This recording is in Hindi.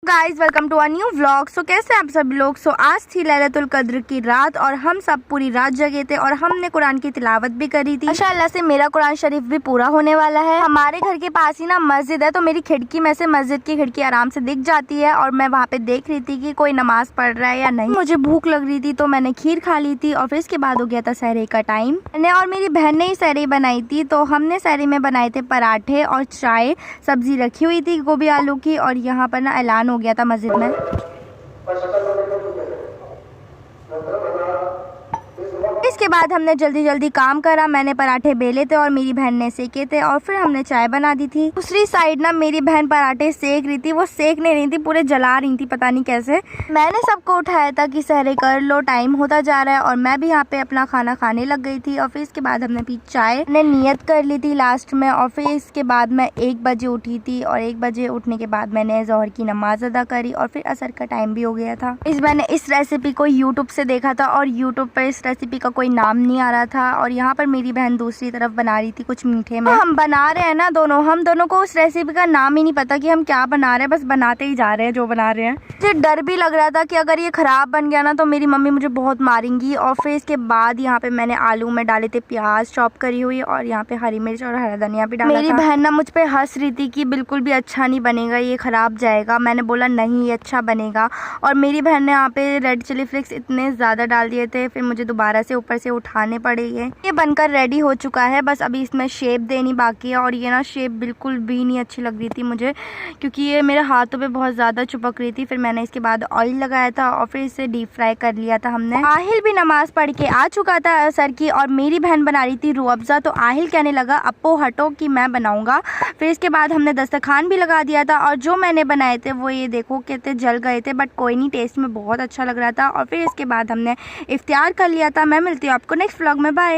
Guys welcome to a new vlog. So कैसे आप सभी लोग। आज थी लैलतुल कद्र की रात और हम सब पूरी रात जगे थे और हमने कुरान की तिलावत भी करी थी। माशाअल्लाह से मेरा कुरान शरीफ भी पूरा होने वाला है। हमारे घर के पास ही ना मस्जिद है, तो मेरी खिड़की में से मस्जिद की खिड़की आराम से दिख जाती है और मैं वहाँ पे देख रही थी कि कोई नमाज पढ़ रहा है या नहीं। मुझे भूख लग रही थी तो मैंने खीर खा ली थी और फिर इसके बाद हो गया था सहरे का टाइम। मैंने और मेरी बहन ने ही सहरे बनाई थी, तो हमने सहरे में बनाए थे पराठे और चाय, सब्जी रखी हुई थी गोभी आलू की। और यहाँ पर ना ऐलान हो गया था मस्जिद में। इसके बाद हमने जल्दी जल्दी काम करा। मैंने पराठे बेले थे और मेरी बहन ने सेके थे और फिर हमने चाय बना दी थी। दूसरी साइड ना मेरी बहन पराठे सेक रही थी, वो सेक नहीं रही थी, पूरे जला रही थी, पता नहीं कैसे। मैंने सबको उठाया था कि सहरे कर लो, टाइम होता जा रहा है, और मैं भी यहाँ पे अपना खाना खाने लग गई थी। और फिर इसके बाद हमने पी चाय, ने नियत कर ली थी लास्ट में। और फिर इसके बाद मैं 1 बजे उठी थी और 1 बजे उठने के बाद मैंने ज़ोहर की नमाज अदा करी और फिर असर का टाइम भी हो गया था। मैंने इस रेसिपी को यूट्यूब से देखा था और यूट्यूब पर इस रेसिपी का कोई नाम नहीं आ रहा था। और यहाँ पर मेरी बहन दूसरी तरफ बना रही थी कुछ मीठे में। हम बना रहे हैं ना हम दोनों को उस रेसिपी का नाम ही नहीं पता कि हम क्या बना रहे हैं, बस बनाते ही जा रहे हैं जो बना रहे हैं। मुझे डर भी लग रहा था कि अगर ये खराब बन गया ना तो मेरी मम्मी मुझे बहुत मारेंगी। और फिर इसके बाद यहाँ पे मैंने आलू में डाले थे प्याज चॉप करी हुई और यहाँ पे हरी मिर्च और हरा धनिया भी डाला था। मेरी बहन ना मुझ पे हंस रही थी कि बिल्कुल भी अच्छा नहीं बनेगा, ये खराब जाएगा। मैंने बोला नहीं, ये अच्छा बनेगा। और मेरी बहन ने यहाँ पे रेड चिली फ्लेक्स इतने ज़्यादा डाल दिए थे, फिर मुझे दोबारा से ऊपर से उठाने पड़े। ये बनकर रेडी हो चुका है, बस अभी इसमें शेप देनी बाकी है। और ये ना शेप बिल्कुल भी नहीं अच्छी लग रही थी मुझे, क्योंकि ये मेरे हाथों पे बहुत ज़्यादा चिपक रही थी। फिर मैंने इसके बाद ऑयल लगाया था और फिर इसे डीप फ्राई कर लिया था हमने। आहिल भी नमाज पढ़ के आ चुका था असर की और मेरी बहन बना रही थी रूह अफ़ज़ा, तो आहिल कहने लगा अप्पो हटो कि मैं बनाऊंगा। फिर इसके बाद हमने दस्तरखान भी लगा दिया था और जो मैंने बनाए थे वो ये देखो कहते जल गए थे, बट कोई नहीं, टेस्ट में बहुत अच्छा लग रहा था। और फिर इसके बाद हमने इफ्तियार कर लिया था। मैं मिलती हूँ आपको नेक्स्ट व्लॉग में, बाय।